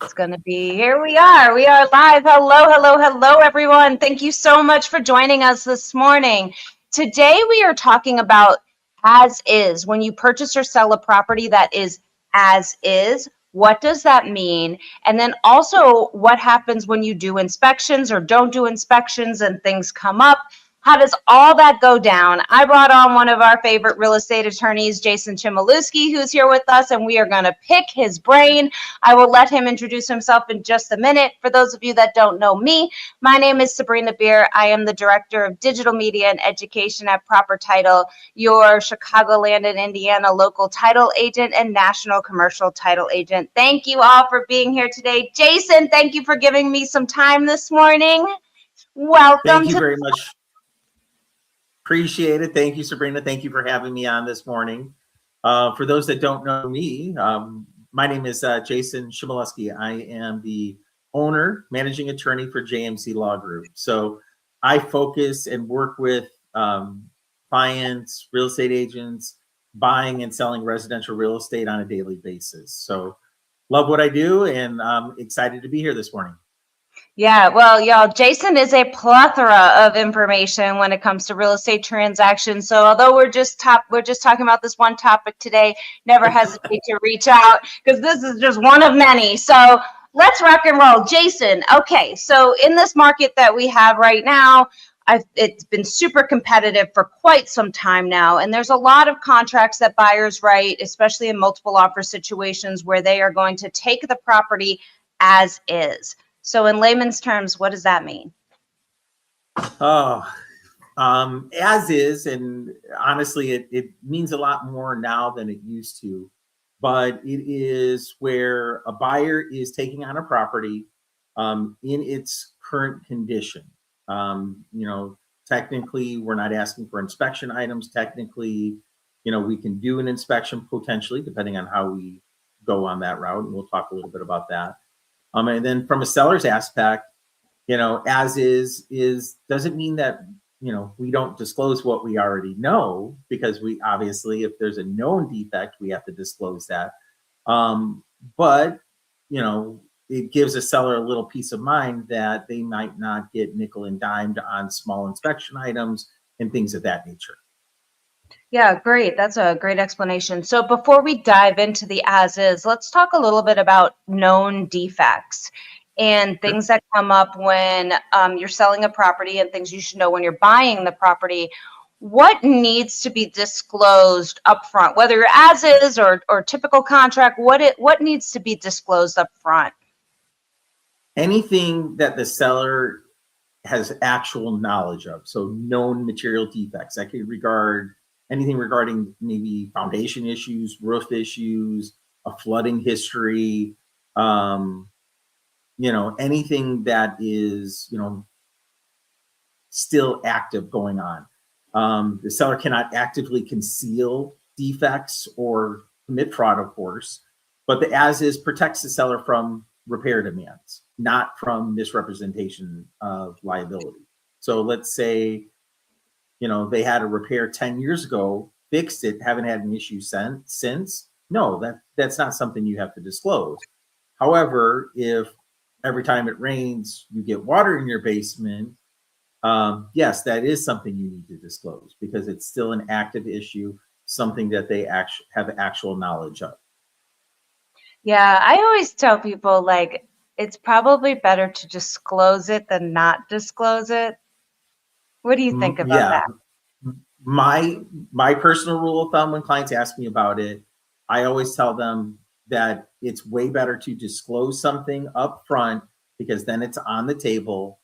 It's going to be, here we are. We are live. Hello, hello, hello, everyone. Thank you so much for joining us this morning. Today, we are talking about as is. When you purchase or sell a property that is as is, what does that mean? And then also, what happens when you do inspections or don't do inspections and things come up? How does all that go down? I brought on one of our favorite real estate attorneys, Jason Chmielewski, who's here with us, and we are going to pick his brain. I will let him introduce himself in just a minute. For those of you that don't know me, my name is Sabrina. I am the Director of Digital Media and Education at Proper Title, your Chicagoland and Indiana local title agent and national commercial title agent. Thank you all for being here today. Jason, thank you for giving me some time this morning. Welcome. Thank you very much. Appreciate it. Thank you, Sabrina. Thank you for having me on this morning. For those that don't know me, my name is Jason Chmielewski. I am the owner, managing attorney for JMC Law Group. So I focus and work with clients, real estate agents, buying and selling residential real estate on a daily basis. So love what I do, and I'm excited to be here this morning. Yeah, well, y'all, Jason is a plethora of information when it comes to real estate transactions. So although we're just talking about this one topic today, never hesitate to reach out because this is just one of many. So let's rock and roll. Jason, okay, so in this market that we have right now, it's been super competitive for quite some time now, and there's a lot of contracts that buyers write, especially in multiple offer situations where they are going to take the property as is. So in layman's terms, what does that mean? As is, and honestly, it means a lot more now than it used to, but it is where a buyer is taking on a property in its current condition. Technically, we're not asking for inspection items. Technically, we can do an inspection potentially, depending on how we go on that route, and we'll talk a little bit about that. And then from a seller's aspect, as is doesn't mean that, we don't disclose what we already know, because we obviously, if there's a known defect, we have to disclose that. But, it gives a seller a little peace of mind that they might not get nickel and dimed on small inspection items and things of that nature. Yeah, great. That's a great explanation. So before we dive into the as is, let's talk a little bit about known defects and things that come up when you're selling a property, and things you should know when you're buying the property. What needs to be disclosed upfront, whether you're as is or typical contract? What needs to be disclosed upfront? Anything that the seller has actual knowledge of, so known material defects. That could regard anything regarding maybe foundation issues, roof issues, a flooding history, anything that is, still active going on. The seller cannot actively conceal defects or commit fraud, of course, but the as is protects the seller from repair demands, not from misrepresentation of liability. So let's say, they had a repair 10 years ago, fixed it, haven't had an issue since. No, that's not something you have to disclose. However, if every time it rains, you get water in your basement, yes, that is something you need to disclose, because it's still an active issue, something that they actually have actual knowledge of. Yeah, I always tell people, it's probably better to disclose it than not disclose it. What do you think about that? My personal rule of thumb when clients ask me about it, I always tell them that it's way better to disclose something up front, because then it's on the table.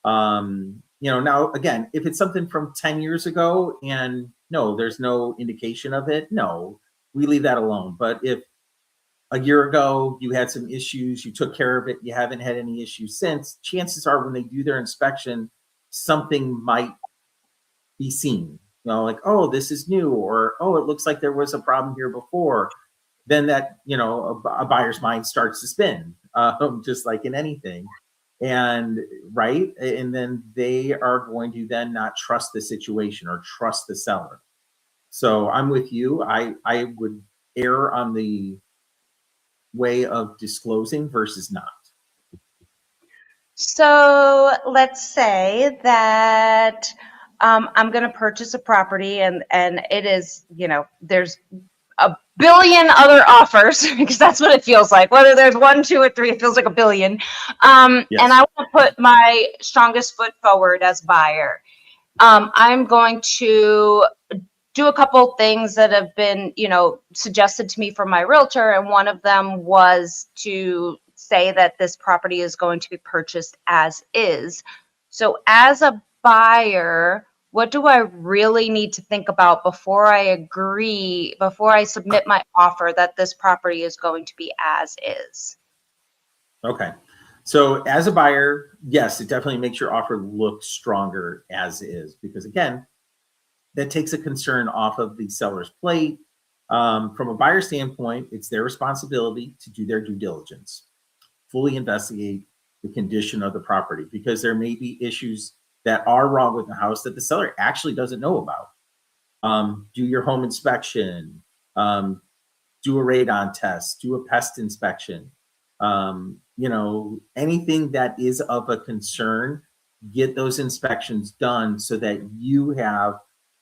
Now again, if it's something from 10 years ago and no, there's no indication of it, no, we leave that alone. But if a year ago you had some issues, you took care of it, you haven't had any issues since, chances are when they do their inspection, something might be seen. Like, oh, this is new, or oh, it looks like there was a problem here before. Then that, a buyer's mind starts to spin, just like in anything. And then they are going to then not trust the situation or trust the seller. So I'm with you. I would err on the way of disclosing versus not? So let's say that I'm going to purchase a property and it is, there's a billion other offers because that's what it feels like. Whether there's 1, 2, or 3, it feels like a billion. Yes. And I want to put my strongest foot forward as buyer. I'm going to do a couple things that have been, suggested to me from my realtor. And one of them was to say that this property is going to be purchased as is. So as a buyer, what do I really need to think about before I submit my offer that this property is going to be as is? Okay. So as a buyer, yes, it definitely makes your offer look stronger as is, because again, that takes a concern off of the seller's plate. From a buyer standpoint, it's their responsibility to do their due diligence, fully investigate the condition of the property, because there may be issues that are wrong with the house that the seller actually doesn't know about. Do your home inspection, do a radon test, do a pest inspection. Anything that is of a concern, get those inspections done so that you have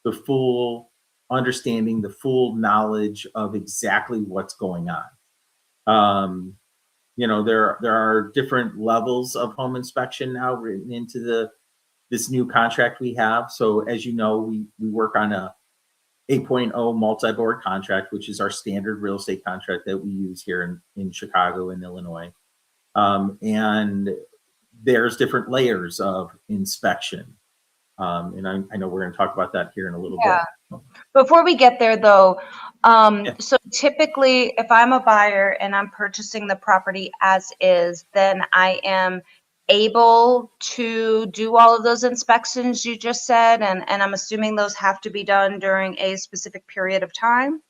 the full understanding, the full knowledge of exactly what's going on. There are different levels of home inspection now written into this new contract we have. So as you know, we work on a 8.0 multi-board contract, which is our standard real estate contract that we use here in Chicago and Illinois. And there's different layers of inspection. And I know we're going to talk about that here in a little bit. Before we get there, though, so typically, if I'm a buyer and I'm purchasing the property as is, then I am able to do all of those inspections you just said, and I'm assuming those have to be done during a specific period of time?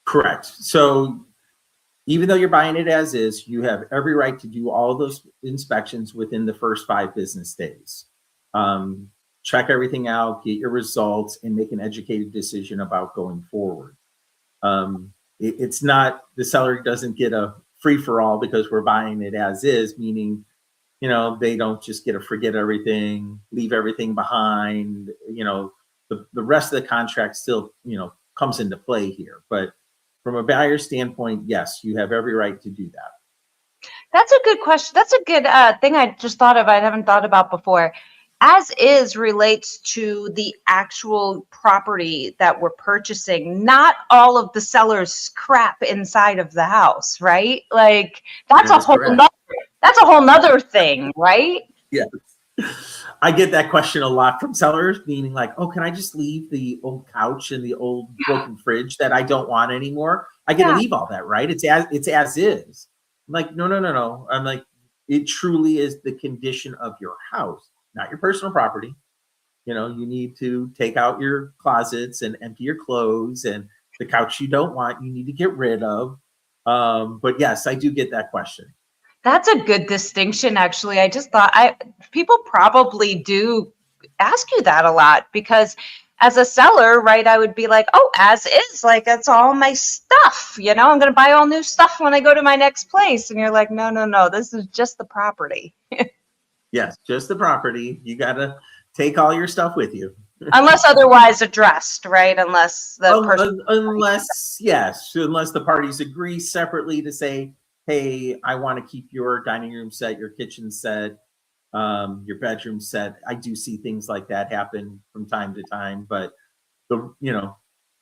Correct. So even though you're buying it as is, you have every right to do all of those inspections within the first 5 business days. Check everything out, get your results, and make an educated decision about going forward. It's not, the seller doesn't get a free for all because we're buying it as is, meaning, they don't just get to forget everything, leave everything behind. The rest of the contract still, comes into play here. But from a buyer standpoint, yes, you have every right to do that. That's a good question. That's a good thing I just thought of. I haven't thought about before. As is relates to the actual property that we're purchasing, not all of the seller's crap inside of the house, right? Like that's a whole nother thing, right? Yes. I get that question a lot from sellers, meaning like, oh, can I just leave the old couch and the old broken fridge that I don't want anymore? I get to leave all that, right? It's as is. I'm like, no. I'm like, it truly is the condition of your house, not your personal property. You need to take out your closets and empty your clothes, and the couch you don't want, you need to get rid of. But yes, I do get that question. That's a good distinction, actually. I just thought people probably do ask you that a lot, because as a seller, right, I would be like, oh, as is, like that's all my stuff. I'm going to buy all new stuff when I go to my next place. And you're like, no, this is just the property. Yes, just the property. You got to take all your stuff with you. Unless otherwise addressed, right? Unless the person. Unless the parties agree separately to say, hey, I want to keep your dining room set, your kitchen set, your bedroom set. I do see things like that happen from time to time, but the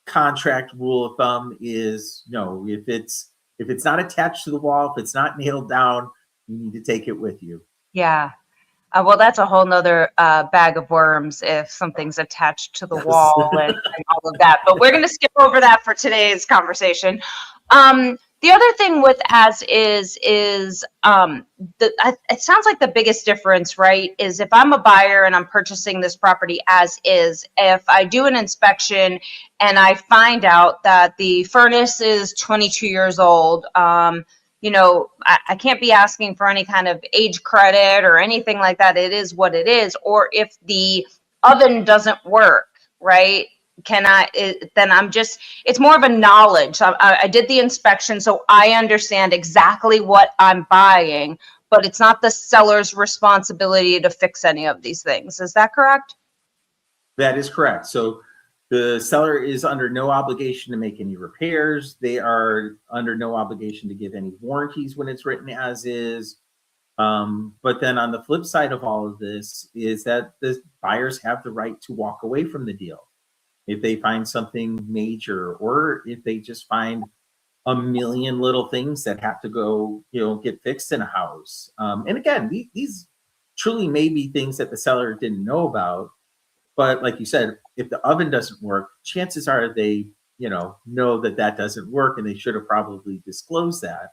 contract rule of thumb is if it's not attached to the wall, if it's not nailed down, you need to take it with you. Yeah. Well, that's a whole nother bag of worms if something's attached to the wall and all of that. But we're going to skip over that for today's conversation. The other thing with as is it sounds like the biggest difference, right, is if I'm a buyer and I'm purchasing this property as is, if I do an inspection and I find out that the furnace is 22 years old, I can't be asking for any kind of age credit or anything like that. It is what it is. Or if the oven doesn't work, right? then it's more of a knowledge. I did the inspection, so I understand exactly what I'm buying, but it's not the seller's responsibility to fix any of these things. Is that correct? That is correct. So the seller is under no obligation to make any repairs. They are under no obligation to give any warranties when it's written as is. But then on the flip side of all of this is that the buyers have the right to walk away from the deal if they find something major, or if they just find a million little things that have to go, get fixed in a house. And again, these truly may be things that the seller didn't know about. But like you said, if the oven doesn't work, chances are they, know that doesn't work, and they should have probably disclosed that.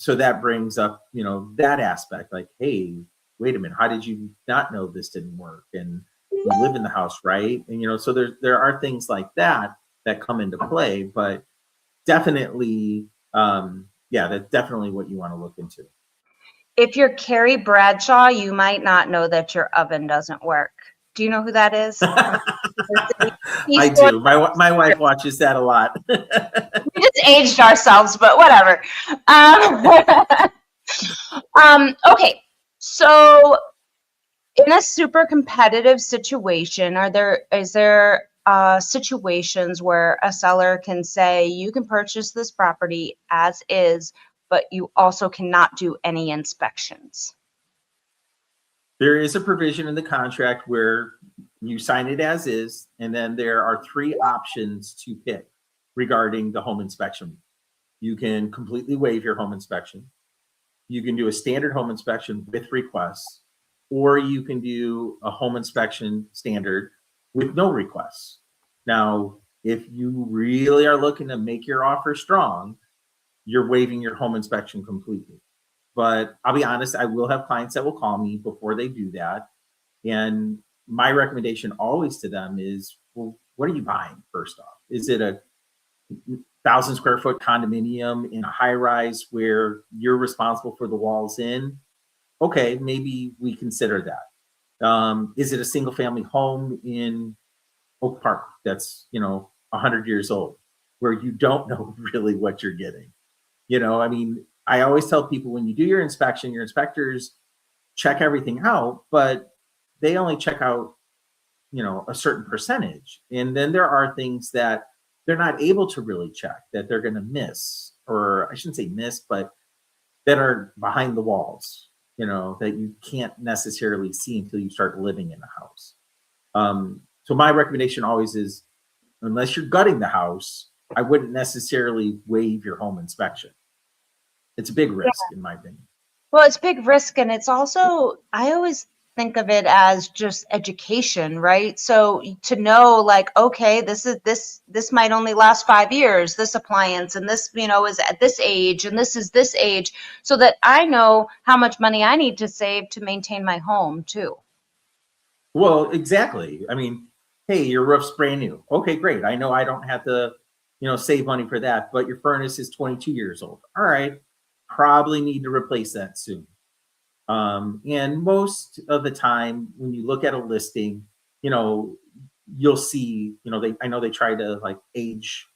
So that brings up, that aspect, like, hey, wait a minute, how did you not know this didn't work? And you live in the house, right? And so there are things like that come into play, but definitely, that's definitely what you want to look into. If you're Carrie Bradshaw, you might not know that your oven doesn't work. Do you know who that is? I do. My wife watches that a lot. We just aged ourselves, but whatever. Okay, so in a super competitive situation, is there situations where a seller can say, you can purchase this property as is, but you also cannot do any inspections? There is a provision in the contract where you sign it as is, and then there are 3 options to pick regarding the home inspection. You can completely waive your home inspection. You can do a standard home inspection with requests, or you can do a home inspection standard with no requests. Now, if you really are looking to make your offer strong, you're waiving your home inspection completely. But I'll be honest, I will have clients that will call me before they do that. And my recommendation always to them is, well, what are you buying first off? Is it a 1,000 square foot condominium in a high rise where you're responsible for the walls in? Okay, maybe we consider that. Is it a single family home in Oak Park that's, 100 years old, where you don't know really what you're getting? I always tell people, when you do your inspection, your inspectors check everything out, but they only check out, a certain percentage. And then there are things that they're not able to really check, that they're going to miss, or I shouldn't say miss, but that are behind the walls, that you can't necessarily see until you start living in the house. So my recommendation always is, unless you're gutting the house, I wouldn't necessarily waive your home inspection. It's a big risk, in my opinion. Well, it's big risk, and it's also, I always think of it as just education, right? So to know, like, okay, this might only last 5 years, this appliance, and this, is at this age, and this is this age, so that I know how much money I need to save to maintain my home too. Well, exactly. Hey, your roof's brand new. Okay, great. I know I don't have to, save money for that, but your furnace is 22 years old. All right. Probably need to replace that soon. And most of the time when you look at a listing, you'll see, I know they try to like age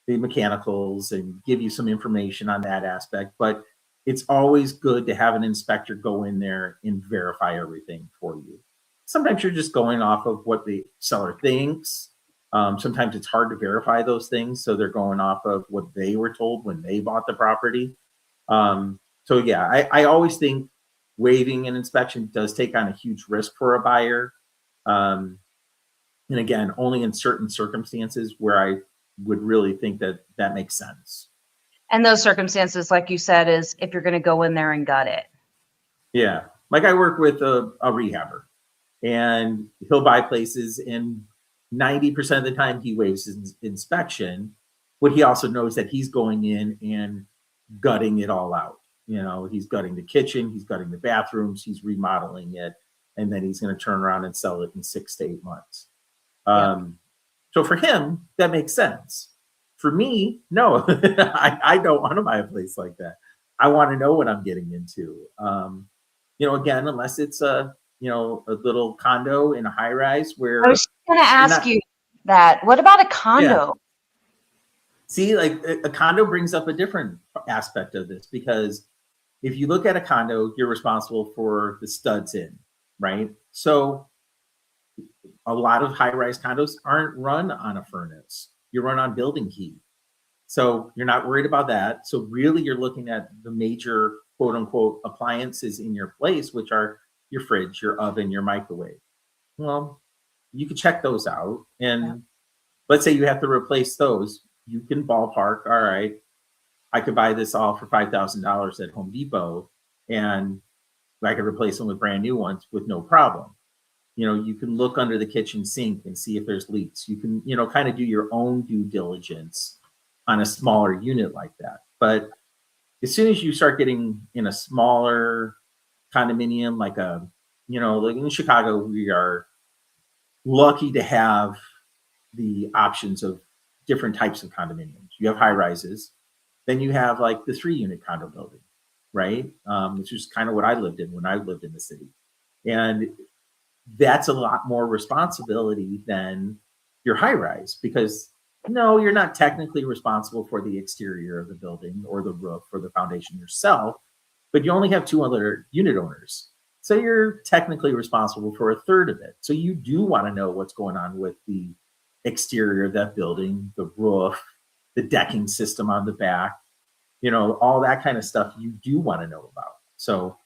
the mechanicals and give you some information on that aspect, but it's always good to have an inspector go in there and verify everything for you. Sometimes you're just going off of what the seller thinks. Sometimes it's hard to verify those things, so they're going off of what they were told when they bought the property. So yeah, I always think waiving an inspection does take on a huge risk for a buyer. And again, only in certain circumstances where I would really think that makes sense. And those circumstances, like you said, is if you're going to go in there and gut it. Yeah. Like I work with a rehabber, and he'll buy places, and 90% of the time he waives his inspection. But he also knows that he's going in and gutting it all out. He's gutting the kitchen, he's gutting the bathrooms, he's remodeling it, and then he's going to turn around and sell it in 6 to 8 months. So for him, that makes sense. For me, no, I don't want to buy a place like that. I want to know what I'm getting into. Again, unless it's a little condo in a high rise where I was going to ask you, that. What about a Yeah. condo? See, like a condo brings up a different aspect of this, because if you look at a condo, you're responsible for the studs in, right? So a lot of high-rise condos aren't run on a furnace. You run on building heat. So you're not worried about that. So really you're looking at the major quote unquote appliances in your place, which are your fridge, your oven, your microwave. Well, you can check those out. Yeah. And let's say you have to replace those. You can ballpark, all right, I could buy this all for $5,000 at Home Depot, and I could replace them with brand new ones with no problem. You can look under the kitchen sink and see if there's leaks. You can, kind of do your own due diligence on a smaller unit like that. But as soon as you start getting in a smaller condominium, like like in Chicago, we are lucky to have the options of different types of condominiums. You have high rises, then you have like the 3-unit condo building, right? Which is kind of what I lived in when I lived in the city. And that's a lot more responsibility than your high rise, because no, you're not technically responsible for the exterior of the building or the roof or the foundation yourself, but you only have 2 other unit owners. So you're technically responsible for a third of it. So you do want to know what's going on with the exterior of that building, the roof, the decking system on the back, all that kind of stuff you do want to know about. So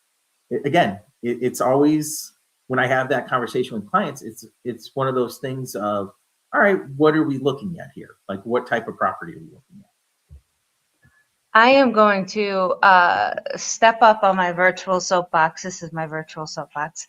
again, it's always, when I have that conversation with clients, it's one of those things of, all right, what are we looking at here? Like, what type of property are we looking at? I am going to step up on my virtual soapbox. This is my virtual soapbox.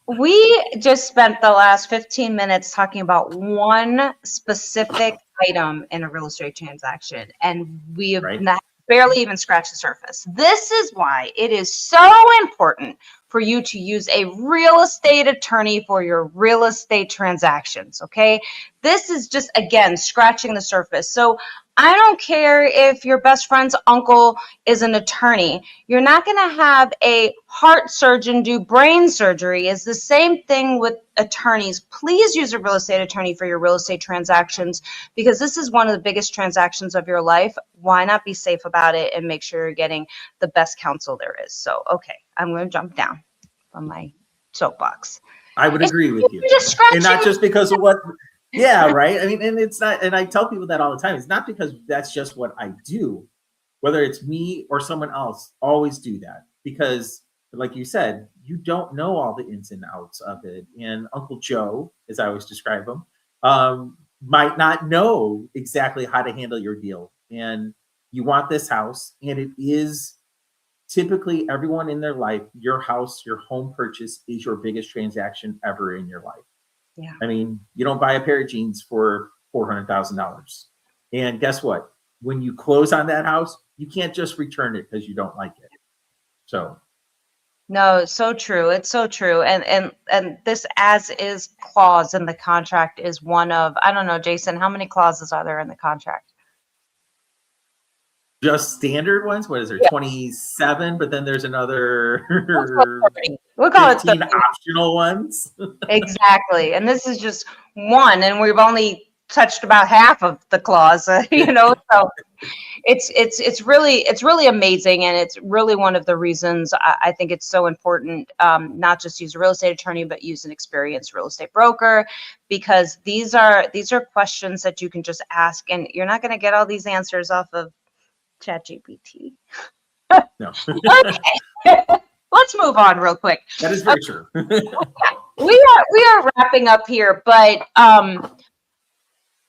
We just spent the last 15 minutes talking about one specific item in a real estate transaction, and we have Right. not barely even scratched the surface. This is why it is so important for you to use a real estate attorney for your real estate transactions, okay? This is just, again, scratching the surface. So I don't care if your best friend's uncle is an attorney. You're not going to have a heart surgeon do brain surgery. It's the same thing with attorneys. Please use a real estate attorney for your real estate transactions, because this is one of the biggest transactions of your life. Why not be safe about it and make sure you're getting the best counsel there is? So, okay, I'm going to jump down from my soapbox. I would agree with you. And not just because of what, yeah, right. I mean, and it's not, and I tell people that all the time. It's not because that's just what I do, whether it's me or someone else, always do that. Because like you said, you don't know all the ins and outs of it. And Uncle Joe, as I always describe him, might not know exactly how to handle your deal. And you want this house, and it is typically everyone in their life, your house, your home purchase is your biggest transaction ever in your life. Yeah. I mean, you don't buy a pair of jeans for $400,000. And guess what? When you close on that house, you can't just return it because you don't like it. So no, it's so true. It's so true. And this as is clause in the contract is one of, I don't know, Jason, how many clauses are there in the contract? just standard ones, what is there? Yeah. 27, but then there's another we'll call 15 it optional ones. Exactly. And this is just one, and we've only touched about half of the clause, so it's really amazing, and it's really one of the reasons I think it's so important, not just use a real estate attorney, but use an experienced real estate broker, because these are questions that you can just ask, and you're not going to get all these answers off of ChatGPT. No. Okay. Let's move on real quick. That is very true. We are wrapping up here, but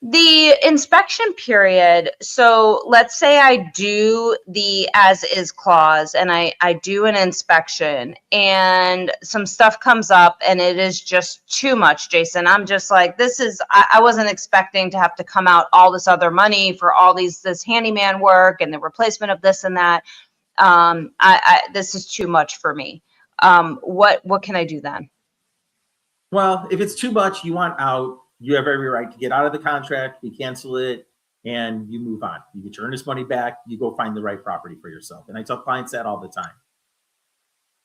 the inspection period. So let's say I do the as is clause and I do an inspection and some stuff comes up and it is just too much, Jason. I'm just like, I wasn't expecting to have to come out all this other money for all this handyman work and the replacement of this and that. This is too much for me. What can I do then? Well, if it's too much, you want out, you have every right to get out of the contract, you cancel it, and you move on. You get your earnest money back, you go find the right property for yourself. And I tell clients that all the time.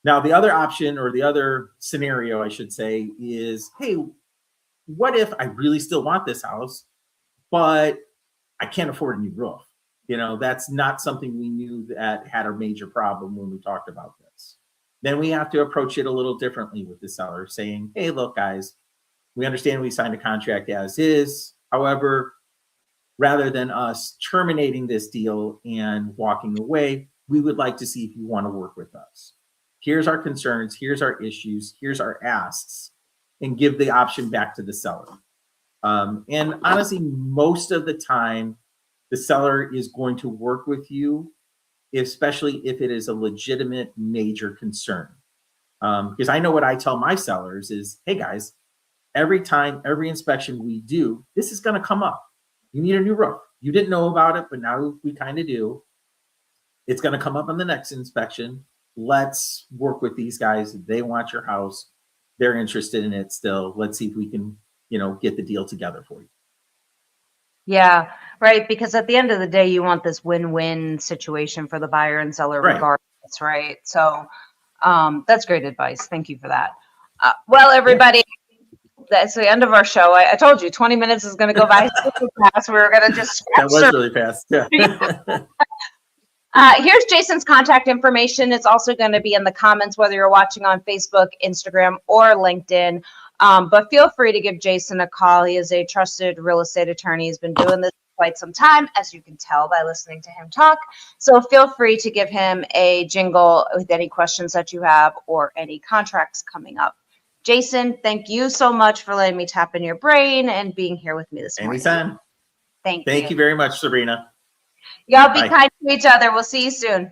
Now, the other option, or the other scenario, I should say, is, hey, what if I really still want this house, but I can't afford a new roof? You know, that's not something we knew that had a major problem when we talked about this. Then we have to approach it a little differently with the seller, saying, hey, look, guys, we understand we signed a contract as is. However, rather than us terminating this deal and walking away, we would like to see if you want to work with us. Here's our concerns, here's our issues, here's our asks, and give the option back to the seller. And honestly, most of the time, the seller is going to work with you, especially if it is a legitimate major concern. Because I know what I tell my sellers is, hey guys, every time, every inspection we do, this is going to come up. You need a new roof. You didn't know about it, but now we kind of do. It's going to come up on the next inspection. Let's work with these guys. They want your house. They're interested in it still. Let's see if we can, get the deal together for you. Yeah, right. Because at the end of the day, you want this win-win situation for the buyer and seller regardless, right? So that's great advice. Thank you for that. Well, everybody, that's the end of our show. I told you 20 minutes is going to go by super fast. We were going to just that was really fast. Yeah. Here's Jason's contact information. It's also going to be in the comments, whether you're watching on Facebook, Instagram, or LinkedIn. But feel free to give Jason a call. He is a trusted real estate attorney. He's been doing this for quite some time, as you can tell by listening to him talk. So feel free to give him a jingle with any questions that you have or any contracts coming up. Jason, thank you so much for letting me tap in your brain and being here with me this morning. Anytime. Thank you very much, Sabrina. Y'all be kind to each other. We'll see you soon.